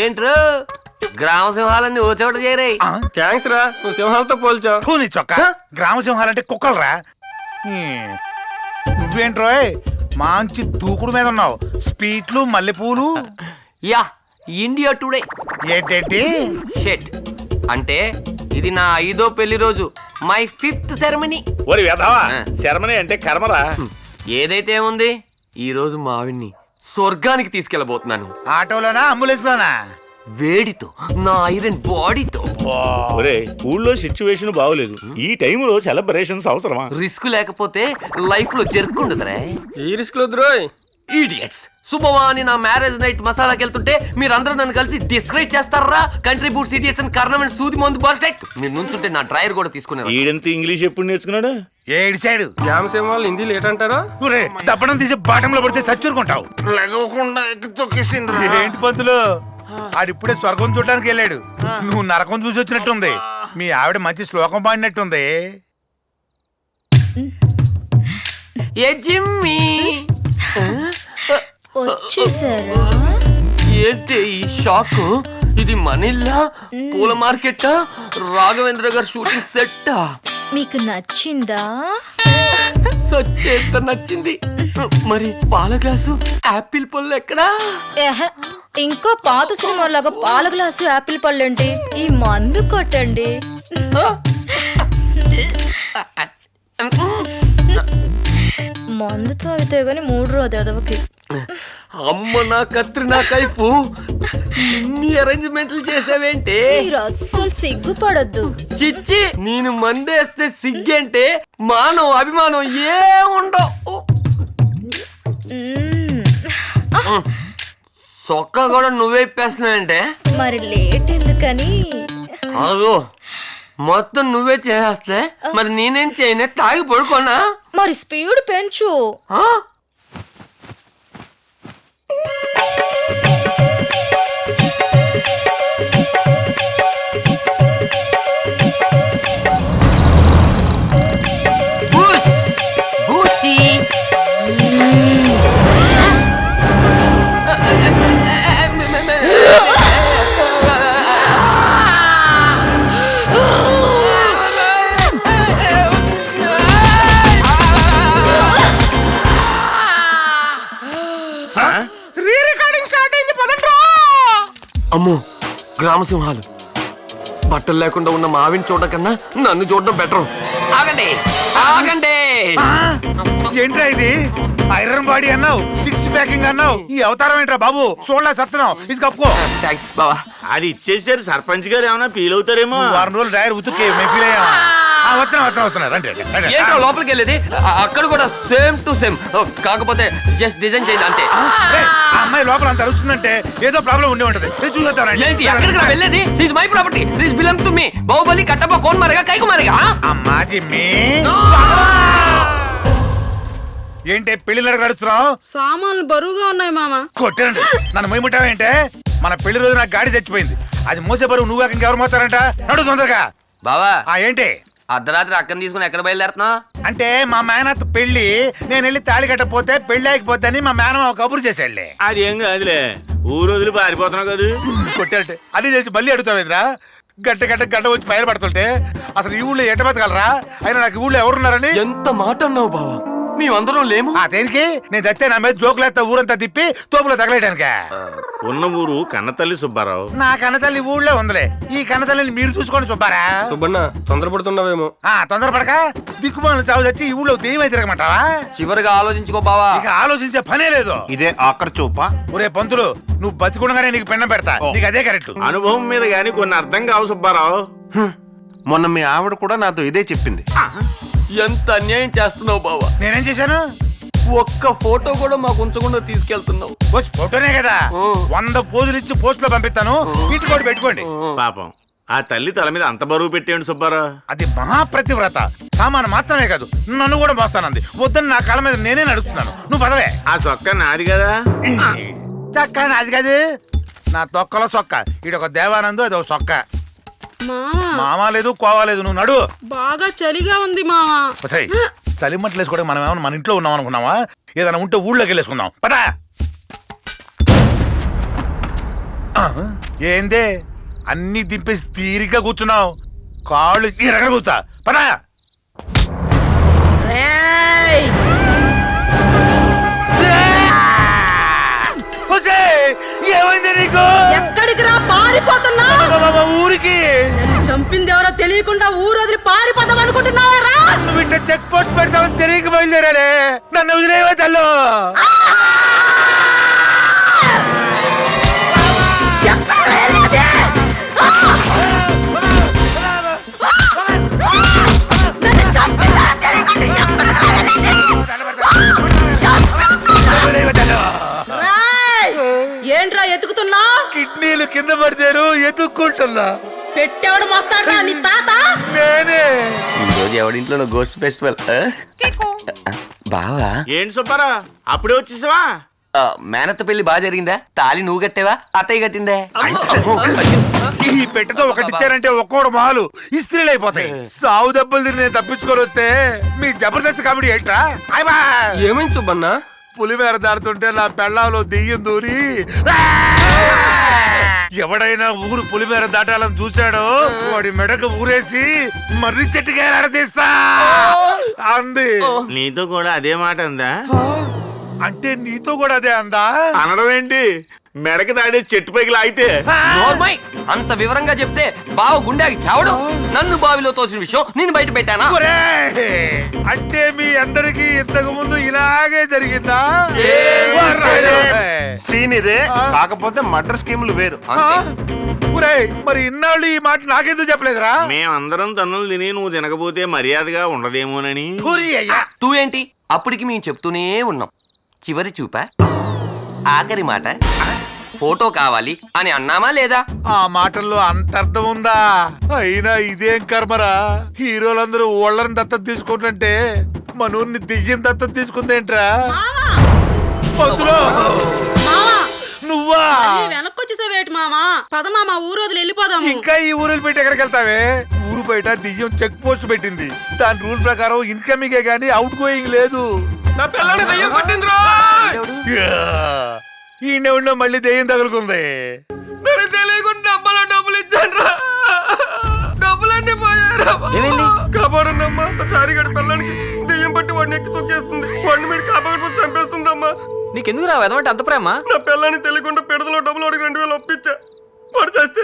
ఏంట్రో గ్రామ సింహాలన్నీ ఓ చోట చేరాయి. థ్యాంక్స్ రా, నువ్వు సింహాలతో పోల్చావు. నీ చొక్క గ్రామ సింహాలంటే కుక్కలరా. నువ్వేంట్రోయ్ మంచి దూకుడు మీద ఉన్నావు. స్పీట్లు మల్లెపూలు. యా ఇండియా టుడే. ఏంటేంటి షెట్ అంటే ఇది నా 5వ పెళ్లి రోజు, మై 5th సెరమనీ. ఒరి వెధవా, సెరమనీ అంటే కర్మరా. ఏదైతే ఉంది ఈ రోజు మా ఆవిడ్ని స్వర్గానికి తీసుకెళ్లబోతున్నాను. ఆటోలోనా అంబులెన్స్ లోనా? వేడితో నా ఐరన్ బాడీతో. ఒరే ఊళ్ళో సిచ్యువేషన్ బాగోలేదు, ఈ టైంలో సెలబ్రేషన్స్ అవసరమా? రిస్క్ లేకపోతే లైఫ్ లో జరుపుకుంటుందరే. ఈ రిస్క్ లో ద్రోయ్. ఈడియట్స్. శుభవాని నా మ్యారేజ్ నైట్ మసాలాకి వెళ్తుంటే మీరందరూ నన్ను కలిసి డిస్క్రైబ్ చేస్తారా? కంట్రీ బూట్స్ ఇడియట్స్ అని కారణం సూది మందు బర్స్టెక్. మీరు నుంచుంటే నా డ్రైవర్ కూడా తీసుకున్నారు. ఈడంత ఇంగ్లీష్ ఎప్పుడు నేర్చుకున్నాడు? ఏడు సైడ్ గ్రామ సింహాలు హిందీలో ఏటంటారా? దప్పడం తీసి బాటంలో పడితే చచ్చూరుకుంటావు. ఏంటి పంతులు ఆడిప్పుడే స్వర్గం చూడటానికి వెళ్ళాడు, నువ్వు నరకం చూసి వచ్చినట్టుంది. మీ ఆవిడ మంచి శ్లోకం పాడినట్టుంది. ఏ జిమ్మి వచ్చేసారా? ఏంటి ఈ షాక్? ఇది మనీలా పూల మార్కెట్టా, రాఘవేంద్ర గారు షూటింగ్ సెట్టా? మీకు నచ్చిందా? సచ్చేస్త నచ్చింది. మరి పాల గ్లాసు యాపిల్ పళ్ళు ఎక్కడా? ఇంకా పాత సినిమాలాగా పాల గ్లాసు యాపిల్ పళ్ళండి. ఈ మందు కొట్టండి. మందు తాగితే గాని 3 రోజు ఎదవకి. అమ్మ నా కత్రి నా కైపు, ఇన్ని అరేంజ్మెంట్లు చేసావేంటి? మీరు అస్సలు సిగ్గుపడద్దు. చిచ్చి, నేను మందేస్తే సిగ్గంటే మానవ అభిమానం ఏ ఉండవు. సొక్క కూడా నువ్వే ఇప్పేస్తున్నావంటే మరి లేట్ ఎందుకని? అదో మొత్తం నువ్వే చేసేస్తే మరి నేనేం చేయనే? తాగి పడుకోనా? మరి స్పీడ్ పెంచు. అమ్మో గ్రామ సింహాలు. బట్టలు లేకుండా ఉన్న మావిని చూడడం కన్నా నన్ను చూడడం బెటర్. ఆగండి ఆగండి. ఏంట్రా ఇది? ఐరన్ బాడీ అన్నావు, 6 ప్యాకింగ్ అన్నావు, ఈ అవతారం ఏంట్రా బాబు? చూడలే సత్తున్నావు. ఇది కప్పుకో. థ్యాంక్స్ బావా. అది ఇచ్చేసారు, సర్పంచ్ గారు ఏమైనా ఫీల్ అవుతారేమో. 6 రోజులు డ్రైవర్ ఉతుకే మేము ఫీల్ అయ్యామా? ఏంటో లోపలికి వెళ్ళేది, అక్కడ కూడా సేమ్ టు సేమ్, కాకపోతే జస్ట్ డిజైన్ చేయండి అంతే. అమ్మాయి లోపల అంత అరుస్తుందంటే ఏదో ప్రాబ్లం ఉండి ఉంటది. ఏంటి ఎక్కడికి వెళ్ళేది? This my property, this belong to me. Baahubali Kattappa కోన్ మరగా కైకు మరగా. అమ్మా జిమ్మి, ఏంటి పెళ్లి నడుస్తున్నావు? సామాన్లు బరువుగా ఉన్నాయి మామ. కొట్టండి నన్ను మొయ్యముట్టావేంటే? మన పెళ్లి రోజు నాకు గాడి చచ్చిపోయింది, అది మోసే బరువు నువ్వు ఇంకెవరు మోస్తారంట? నడు తొందరగా. బావా ఏంటి అర్ధరాత్రి అక్కని తీసుకుని ఎక్కడ బయలుదేరుతున్నావు? అంటే మా మేనత్ పెళ్లి, నేను వెళ్ళి తాళి కట్టపోతే పెళ్లి ఆగిపోద్దని మా మేనమ కబురు చేసాడులే. అది ఏం కాదులే, ఊరు వదిలి పారిపోతున్నావు కదా. కొట్టాలంటే అది చేసి మళ్ళీ అడుగుతావేంద్రా? గడ్డ వచ్చి పైన పడుతుంటే అసలు ఈ ఊళ్ళో ఎట్ట బతకలరా? అయినా నాకు ఈ ఊళ్ళో ఎవరున్నారని. ఎంత మాట అన్నావు బావా, మేమందరం లేము. దేనికి? నేను చస్తే నా మీద జోకులేస్తా ఊరంతా తిప్పి తోపులో తగలేయడానిక? ఉన్న ఊరు కన్నతల్లి సుబ్బారావు. నా కన్నతల్లి ఊళ్ళో ఉందిలే, ఈ కన్నతల్లిని మీరు చూసుకోండి సుబ్బారా. సుబ్బన్న తొందరపడుతున్నావేమో. తొందరపడక దిక్కుమాలను చావు తెచ్చి ఈ ఊళ్ళో దేమై తిరగమంటావా? చివరిగా ఆలోచించుకో బావా. ఇక ఆలోచించే పనే లేదు. ఇదే ఆఖరి చూపా? ఒరే పంతులు, నువ్వు బతికుండగానే నీకు పెండం పెడతా, నీకు అదే కరెక్ట్. అనుభవం మీద గానీ కొన్ని అర్థం కావు సుబ్బారావు. మొన్న మీ ఆవిడ కూడా నాతో ఇదే చెప్పింది. ఎంత అన్యాయం చేస్తున్నావు బావా. నేనేం చేశాను? ఒక్క ఫోటో కూడా మాకు ఉంచకుండా తీసుకెళ్తున్నావు. ఫోటోనే కదా, 100 పోజులు ఇచ్చి పోస్ట్ లో పంపిస్తాను, ఇటు కూడా పెట్టుకోండి. పాపం ఆ తల్లి తల మీద అంత బరువు పెట్టేయండి సుబ్బారావు. అది మహాప్రతివ్రత, సామాను మాత్రమే కాదు నన్ను కూడా మోస్తానంది. వద్దని నా కాళ్ళ మీద నేనే నడుస్తున్నాను, నువ్వు పదవే. ఆ సొక్క నాది కదా. చక్క నాది కాదు, నా తొక్కలో సొక్క. ఇదొక దేవానందు, అదొక సొక్క. మామా లేదు కోవా లేదు, నువ్వు నడు. బాగా చలిగా ఉంది మావా. చలిమంటలు వేసుకోవడం మనం ఏమన్నా మన ఇంట్లో ఉన్నాం అనుకున్నావా? ఏదైనా ఉంటే ఊళ్ళోకి వెళ్ళేసుకుందాం పదా. ఏందే అన్ని దింపేసి తీరిగ్గా కూర్చున్నావు? కాళ్ళు ఇరగ కూర్చా పదా. ఏమైంది నీకు? ఎక్కడికి రా పారిపోతున్నా? ఊరికి చంపింది ఎవరో తెలియకుండా ఊరు వదిలి పారిపోతాం అనుకుంటున్నావా రా? నువ్వు ఇట్ట చెక్ పోస్ట్ పెడతామని తెలియక బయలుదేరాలే. నన్ను వదిలేవా తల్లు? ఏంట్రా ఎతుకుతున్నా? కిడ్నీలు కింద పడితేను ఎత్తుక్కుంటున్నా. పెట్టేవాడు మస్తాడ్రా నీ తాత? నేనే. ఈరోజు ఎవడింట్లో గోస్ట్ ఫెస్టివల్ బావా? ఏంటి సుబ్బారా అప్పుడే వచ్చేసావా? మేనత్త పెళ్లి బాగా జరిగిందా? తాళి నువ్వు కట్టేవా అత్తయ్య కట్టిందే? ఈ పెట్టతో ఒకటిచ్చారంటే ఒక్కోడు మాలు ఇస్త్రీలు అయిపోతాయి. సావు దెబ్బలు తిని నేను తప్పించుకొని వస్తే మీ జబర్దస్త్ కామెడీ ఏంట్రా? ఏమైంది సుబ్బన్న? పులిమేర దాడుతుంటే నా పెళ్ళాలో దెయ్యం దూరి ఎవడైనా ఊరు పులిమేర దాటాలని చూశాడో వాడి మెడకు ఊరేసి మర్రి చెట్టుగా తీస్తా అంది. నీతో కూడా అదే మాట అందా? అంటే నీతో కూడా అదే అందా? అనడం ఏంటి? మెడకి దాడే చెట్టు పైకి లాగితే నోర్మై, అంత వివరంగా చెప్తే బావ గుండెకి చావడు. నన్ను బావిలో తోసిన విషయం నేను బయట పెట్టానా? అంటే మీ అందరికి ఇంతకు ముందు ఇలాగే జరిగిందా? సీన్ ఇదే, కాకపోతే మర్డర్ స్కీములు వేరు. మరి ఇన్నాళ్ళు ఈ మాట నాకెందుకు చెప్పలేదురా? మేమందరం తన్నులు తిని నువ్వు తినకపోతే మర్యాదగా ఉండదేమోనని. తూ ఏంటి? అప్పటికి మేము చెప్తూనే ఉన్నాం. చివరి చూపా, ఆఖరి మాట, ఫోటో కావాలి అని అన్నామా లేదా? ఆ మాటల్లో అంత అర్థం ఉందా? అయినా ఇదేం కర్మరా, హీరోలందరూ ఓళ్ళని దత్తత తీసుకుంటుంటే మనూర్ని దెయ్యం దత్తత తీసుకుందేంట్రా? నువ్వా? వెనక్కొచ్చేసేవేటి మామా? పద మామా, ఊరు వదిలి వెళ్ళిపోదాము. ఇంకా ఈ ఊరులు పెట్టి ఎక్కడికి వెళ్తావే? ఊరు బయట దెయ్యం చెక్ పోస్ట్ పెట్టింది. దాని రూల్ ప్రకారం ఇన్కమింగ్ గానీ అవుట్ గోయింగ్ లేదు. నా పిల్లని దయ్యం పట్టిందిరా! ఈయన ఉన్న మళ్ళీ దెయ్యం తగులుకుంది. నాకు తెలియకుండా డబ్బులు ఇచ్చాను. డబ్బులన్నీ పోయారా? కాపాడండమ్మా. చారిగడి పిల్లానికి దెయ్యం పట్టి వాడిని ఎక్కి తొక్కేస్తుంది. వాడిని మీరు కాపాడుకుని చంపేస్తుందమ్మా. నీకెందుకు రా వెదవంటే అంత ప్రేమ? నా పిల్లని తెలియకుండా పిడతలో డబ్బులు వాడికి 2000 ఒప్పించా. వాడు చేస్తే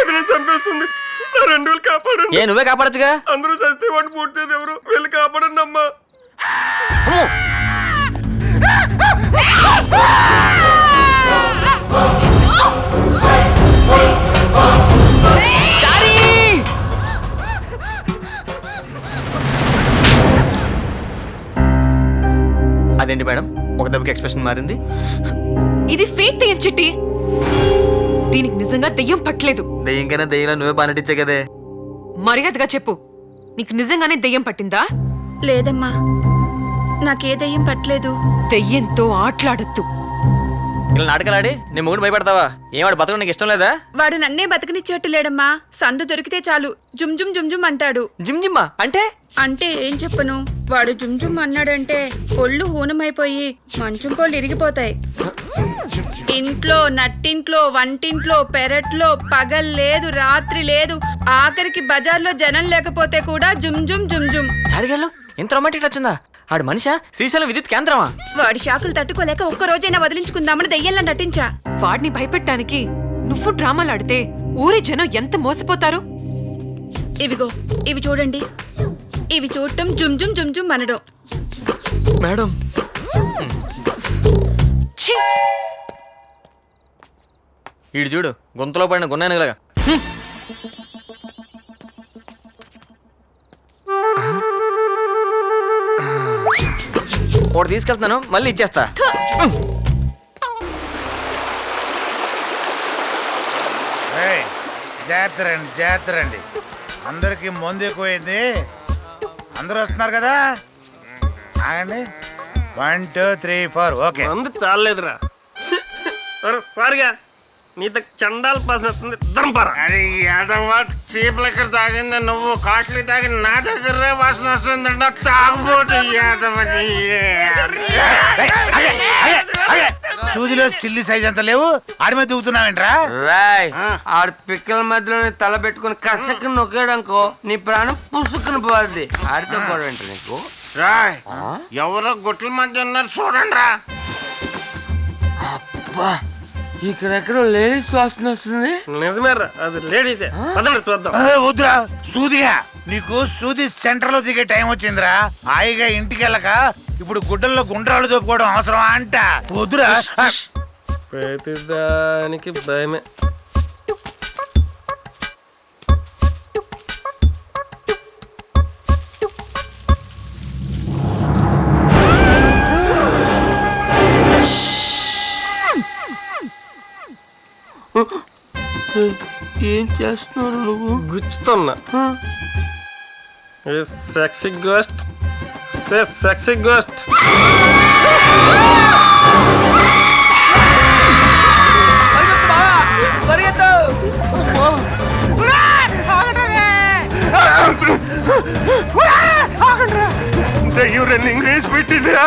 అది నేను చంపేస్తుంది. నా 2000 కాపాడండి. ఏ నువ్వే కాపాడచ్చుగా. అందరూ చేస్తే వాడిని పూడ్చేది ఎవరు? వెళ్ళి కాపాడండి అమ్మా. అదేంటి మేడం, ఒక దెబ్బకి ఎక్స్ప్రెషన్ మారింది? ఇది ఫేక్ దెయ్యం చిట్టి. దీనికి నిజంగా దెయ్యం పట్టలేదు. దెయ్యం కన్నా దెయ్యంలో నువ్వే బానటిచ్చే కదే. మర్యాదగా చెప్పు, నీకు నిజంగానే దెయ్యం పట్టిందా? లేదమ్మా, నాకే దెయ్యం పట్టలేదు. దెయ్యంతో ఆటలాడొద్దు. ఇలా నాటకాలాడి నీ మొగుడు భయపడతావా? ఏమాడు బతకడం నీకు ఇష్టం లేదా? వాడు నన్నే బతకనిచ్చేట్టు లేడమ్మా. సందు దొరికితే చాలు జుమ్ జుమ్ జుమ్ జుమ్ అంటాడు. జిమ్ జిమ్మా అంటే? అంటే ఏం చెప్పను, వాడు జుమ్ జుమ్ అన్నాడంటే ఒళ్ళు హూనమైపోయి మంచం కోళ్ళు ఇరిగిపోతాయి. ఇంట్లో, నట్టింట్లో, వంటింట్లో, పెరట్లో పగల్ లేదు, రాత్రి లేదు. ఆఖరికి బజార్లో జనం లేకపోతే కూడా జుమ్ జుమ్ జుమ్ జుమ్. చారిగాళ్ళు ఎంత రొమాంటిక్ వచ్చిందా? ఆడు మనిషా శ్రీశైలం విద్యుత్ కేంద్రమా? వాడి షాకులు తట్టుకోలేక ఒక్క రోజైనా వదిలించుకుందామని దెయ్యంలా నటించా. వాడిని భయపెట్టడానికి నువ్వు డ్రామాలాడితే ఊరి జనం ఎంత మోసపోతారు. ఇవిగో ఇవి చూడండి. ఇవి చూడటం జుమ్ జుమ్ జుమ్ జుమ్ అనడం. మేడం ఛీ! ఈడు చూడు, గొంతులో పడిన గున్నానులాగా. ఒకటి తీసుకెళ్తున్నాను, మళ్ళీ ఇచ్చేస్తా. జాగ్రత్త రండి. అందరికి మందు ఎక్కువైంది. అందరూ వస్తున్నారు కదా? ఆగండి. 1 2 3 4 ఓకే. మందు చాలేదురా. సారిగా నీతో చండాల పాసన వస్తుంది. దంపరా అరే యాదవ్వ, చీప్ లెక్కర్ తాగింది నువ్వు, కాస్ట్లీ తాగి నా దగ్గర వాసన వస్తుందంట. తాగబోతు యాదవ్. సూదిలో సిల్లి సైజ్ అంత లేవు ఆడి మీద దూకుతున్నావేంట్రా? రాయ్ ఆడు పిక్కల మధ్యలో తల పెట్టుకుని కసక్కి నొక్కాడనుకో నీ ప్రాణం పుసుక్కుని పోద్ది. ఆడితో గొడవ ఏంటి నీకు? రాయ్ ఎవరో గుట్ల మధ్య ఉన్నారు చూడండి రా. ఇక్కడెక్కడో లేడీస్ వాసన వస్తుంది. నిజమేరా, అది లేడీసే. పదండి చూద్దాం. వద్దురా సూదిగా, నీకు సూది సెంటర్ లో దిగే టైం వచ్చిందిరా. హాయిగా ఇంటికి వెళ్ళక ఇప్పుడు గుడ్డల్లో గుండ్రాలు దొప్పుకోవడం అవసరమా అంట. వద్దురా. ప్రతిదానికి భయమే. ఏం చేస్తున్నారు నువ్వు? గుచ్చుతున్నా. Sexy ghost, sexy ghost. Running race పెట్టిందిరా.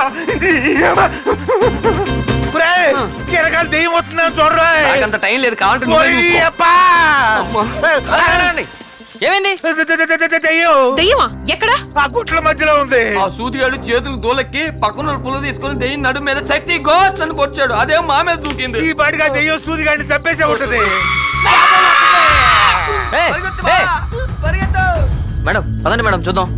కిరకాలు దెయ్యం వస్తుందా చూడరా. అంత టైం లేదు కావాలంటే నువ్వే చూసుకో. ఏమైంది? దెయ్యమా? ఎక్కడా? ఆ గుట్ల మధ్యలో ఉంది. ఆ సూదిగాడు చేతులకు దూలెక్కి పక్కన పుల్ల తీసుకుని దెయ్యం నడుము మీద శక్తి గోస్ట్ అని పొడిచాడు. అదే మా మీద దూకింది. ఈ పాటిగా దెయ్యం సూదిగాడిని చంపేసే ఉంటది. మేడం పదండి మేడం చూద్దాం.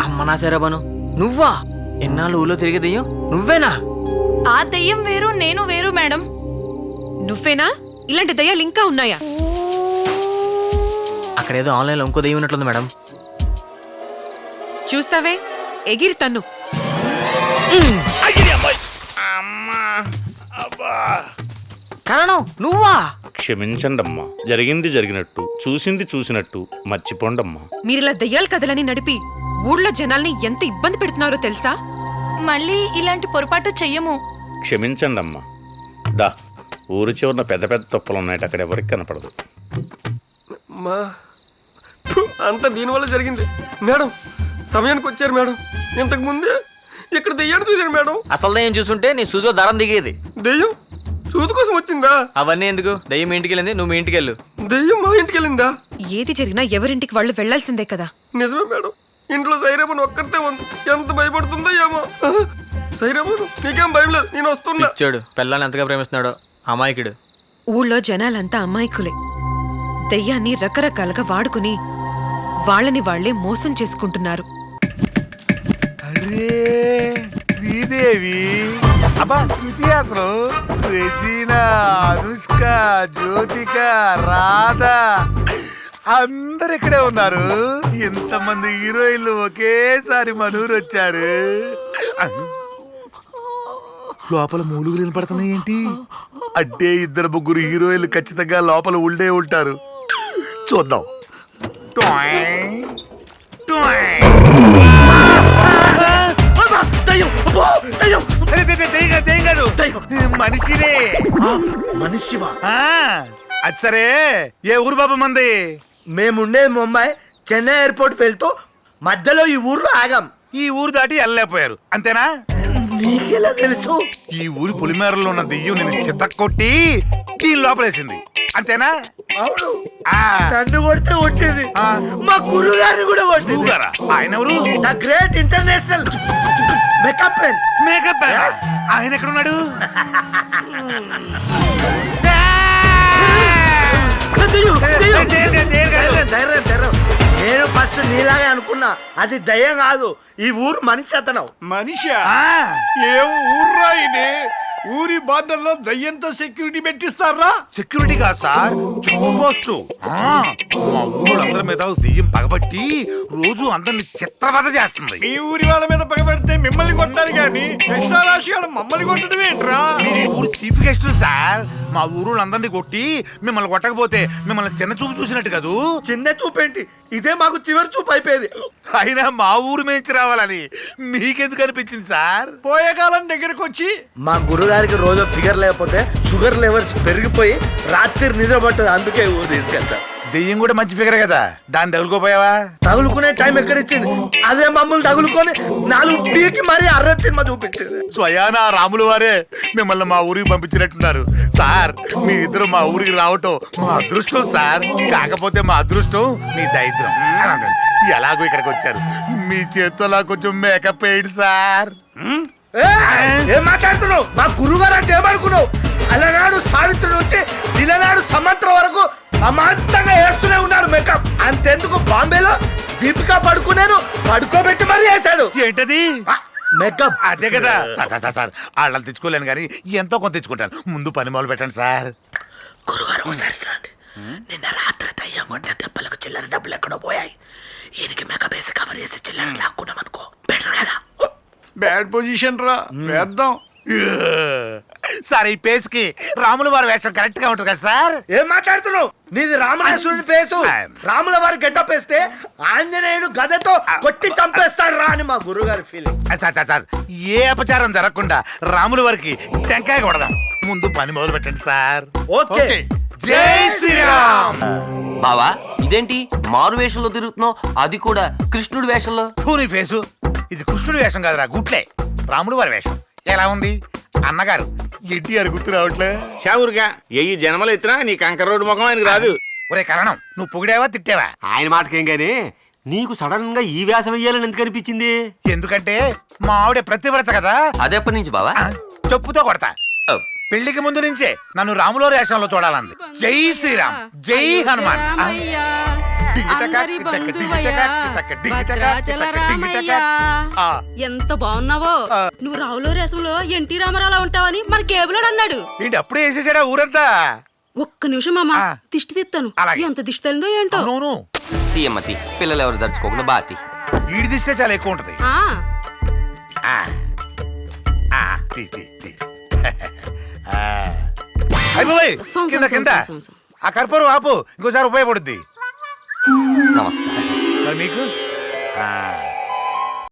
అమ్మ నా సరే బను, నువ్వా? ఎన్నాళ్ళు ఊళ్ళో తిరిగి దెయ్యం నువ్వేనా? ఆ దెయ్యం వేరు, నేను వేరు మేడం. నువ్వేనా? ఇలాంటి దయ్యాలు ఇంకా ఉన్నాయా? అక్కడేదో ఆన్లైన్లో ఇంకో దెయ్యం ఉన్నట్లుంది మేడం. చూస్తావే, ఎగిరి తన్ను. కరణం నువ్వా? క్షమించండి అమ్మా, జరిగింది జరిగినట్టు, చూసింది చూసినట్టు మర్చిపోండమ్మా. మీరిలా దయ్యాల కథలని నడిపి ఊళ్ళో జనాల్ని ఎంత ఇబ్బంది పెడుతున్నారో తెలుసా? మళ్ళీ ఇలాంటి పొరపాటు చెయ్యము. క్షమించండి అమ్మా. దా, ఊరి చివరిన పెద్ద పెద్ద తప్పులు ఉన్నాయి, అక్కడ ఎవరికి కనపడదు. మా అంతా దీనివల్ల జరిగింది మేడం. సమయానికి వచ్చారు మేడం. ఇంతకు ముందే ఇక్కడ దెయ్యాన్ని చూశాను మేడం. అసలు దెయ్యం చూసుంటే నీ సూదిలో దారం దిగేది. దెయ్యం సూది కోసం వచ్చిందా? అవన్నీ ఎందుకు? దెయ్యం ఇంటికి వెళ్ళింది, నువ్వు మీ ఇంటికి వెళ్ళు. దెయ్యం మా ఇంటికి వెళ్ళిందా? ఏది జరిగినా ఎవరింటికి వాళ్ళు వెళ్లాల్సిందే కదా. నిజమే మేడం. ఇంట్లో సైరాబన్ ఒక్కరితే ఉంది. ఎంత భయపడుతుందో ఏమో. సైరాబన్ నీకేం భయం లేదు, నేను వస్తున్నా. చూడు పిల్లల్ని ఎంతగా ప్రేమిస్తున్నాడో అమాయకుడు. ఊళ్ళో జనాలంతా అమాయకులే. దెయ్యాన్ని రకరకాలుగా వాడుకుని వాళ్ళని వాళ్లే మోసం చేసుకుంటున్నారు. అరే శ్రీదేవి, అబ్బా శృతి అసలు, రెజీనా, అనుష్క, జ్యోతిక, రాధ అందరు ఇక్కడే ఉన్నారు. ఎంతమంది హీరోయిన్లు ఒకేసారి మనూరు వచ్చారు. లోపల మూలుగులు వినపడుతున్నాయి ఏంటి అంటే ఇద్దరు ముగ్గురు హీరోయిన్లు ఖచ్చితంగా లోపల ఉండే ఉంటారు. చూద్దాం. మనిషినే. మనిషివా? అది సరే, ఏ ఊరు బాబు మంది? మేముండేది ముంబై. చెన్నై ఎయిర్పోర్ట్ వెళ్తూ మధ్యలో ఈ ఊర్లో ఆగాం. ఈ ఊరు దాటి వెళ్ళలేకపోయారు అంతేనా? నీకెలా తెలుసు? ఈ ఊరి పొలిమేరలో ఉన్న దెయ్యం నేను చితక్కొట్టి దీని లోపలేసింది అంతేనా? అవును. నన్ను కొడితే కొట్టింది, మా గురువు గారిని కూడా కొట్టింది. ఆయన ఎవరు? The great international makeup man. Makeup man. ఆయన ఎక్కడున్నాడు? ధైర్యం. నేను ఫస్ట్ నీలాగే అనుకున్నా. అది దయ్యం కాదు, ఈ ఊరు మనిషి అతను. మనిషా? ఏం ఊర్రా ఇది? ఊరి బార్డర్లో దయ్యంతో సెక్యూరిటీ పెట్టిస్తారా? సెక్యూరిటీ కాదు సార్, చెక్ పోస్ట్. మా ఊరు అందరి మీద దెయ్యం పగబట్టి రోజు అందరిని చిత్రవద చేస్తుంది. మీ ఊరి వాళ్ళ మీద పగబెడితే మిమ్మల్ని కొట్టారు కానీ ఎక్స్ట్రా రాశి వాళ్ళు మమ్మల్ని కొట్టడం ఏంట్రా? మీరు ఈ ఊరు చీఫ్ గెస్ట్ సార్. మా ఊరు అందరినీ కొట్టి మిమ్మల్ని కొట్టకపోతే మిమ్మల్ని చిన్న చూపు చూసినట్టు కదూ. చిన్న చూపు ఏంటి, ఇదే మాకు చివరి చూపు అయిపోయేది. అయినా మా ఊరు మేంచి రావాలని మీకెందుకు అనిపించింది సార్? పోయే కాలం దగ్గరకు వచ్చి మా గురువు అన్నగారికి రోజు ఫిగర్ లేకపోతే షుగర్ లెవెల్స్ పెరిగిపోయి రాత్రి నిద్ర పట్టదు, అందుకే ఊరు తీసుకెళ్తా. దెయ్యం కూడా మంచి ఫిగర్ కదా, దాన్ని తగులుకోపోయావా? తగులుకునే టైం ఎక్కడిచ్చింది? అదే మమ్మల్ని తగులుకొని 4 పీకి మరీ అర్ర సినిమా చూపించింది. స్వయానా రాములు వారే మిమ్మల్ని మా ఊరికి పంపించినట్టున్నారు. సార్ మీ ఇద్దరు మా ఊరికి రావటం మా అదృష్టం సార్. కాకపోతే మా అదృష్టం మీ దరిద్రం. ఎలాగో ఇక్కడికి వచ్చారు, మీ చేతిలో కొంచెం మేకప్ వేయండి సార్. ఏం మాట్లాడుతున్నావు? మా గురుగారు అంటే ఏమనుకున్నావు? అలనాడు సావిత్రి నుంచి దిలనాడు సమంత్ర వరకు అమాంతంగా వేస్తూనే ఉన్నాడు మేకప్. అంతెందుకు బాంబేలో దీపికా పడుకునేను పడుకోబెట్టి మరీ వేశాడు. ఏంటది? మేకప్. అదే కదా సార్. సార్ సార్ వాళ్ళని తెచ్చుకోలేను కానీ ఎంతో కొంత తెచ్చుకుంటాను. ముందు పని మొదలు పెట్టండి సార్. గురుగారు ఒకసారి రండి. నిన్న రాత్రి దయ్యం కొట్టిన దెబ్బలకు చిల్లర డబ్బులు ఎక్కడో పోయాయి. ఈయనకి మేకప్ వేసి కవర్ చేసి చిల్లర లాక్కున్నాం అనుకో, బెటర్ కదా. బ్యాడ్ పొజిషన్ రా, వేద్దాం. సార్ ఈ పేస్ కి రాములు వారి వేషం కరెక్ట్ గా ఉంటుంది కదా సార్. ఏం మాట్లాడుతున్నావు? నీది రామణేశ్వరుడి ఫేసు. రాముల వారి గెటప్ వేస్తే ఆంజనేయుడు గదతో కొట్టి చంపేస్తాడు రా అని మా గురుగారి ఫీలింగ్. సార్ సార్ సార్ ఏ అపచారం జరగకుండా రాములు వారికి టెంకాయ కొడదాం. ముందు పని మొదలు పెట్టండి సార్. ఓకే. జై శ్రీరామ్. బావా ఇదేంటి మారు వేషంలో తిరుగుతున్నావు, అది కూడా కృష్ణుడి వేషంలో? పూని ఫేసు ఇది కృష్ణుడి వేషం కాదురా, గుట్లే రాముడు వారి వేషం. ఎలా ఉంది అన్నగారు? ఎన్టీఆర్ గుర్తు రావట్లే? షావురుగా ఏ జన్మలు ఎత్తినా నీ కంకర రోడ్డు ముఖం ఆయనకు రాదు. ఒరే కరణం, నువ్వు పొగిడావా తిట్టావా? ఆయన మాటకేం గానీ నీకు సడన్ గా ఈ వేషం వెయ్యాలని ఎందుకు అనిపించింది? ఎందుకంటే మా ఆవిడ ప్రతివ్రత కదా. అదెప్పటి నుంచి బావా? చెప్పుతో కొడతా. పెళ్లికి ముందు నుంచే నన్ను రాములో వేషంలో చూడాలంది. జై శ్రీరామ్, జై హనుమాన్. ఎంత బాగున్నావో. నువ్వు రావులో రేసంలో ఎన్టీ రామారావు ఉంటావని మన కేబుల్ అన్నాడు. ఏంటి అప్పుడే వేసేసాడా ఊరంతా? ఒక్క నిమిషం మామ, దిష్టి తీస్తాను. అలాగే. ఎంత దిష్టి తేలిందో ఏంటో. అవును, తీయమ్మతి, పిల్లలు ఎవరు దర్చుకోకుండా బాతి. వీడి దిష్టే చాలా ఎక్కువ ఉంటది. ఆ, అయిపోయి సోం, కింద సోం, కింద సోం, సోం. ఆ కర్పూరం ఆపు, ఇంకోసారి ఉపయోగపడుద్ది నమస్కారం. మరి మీకు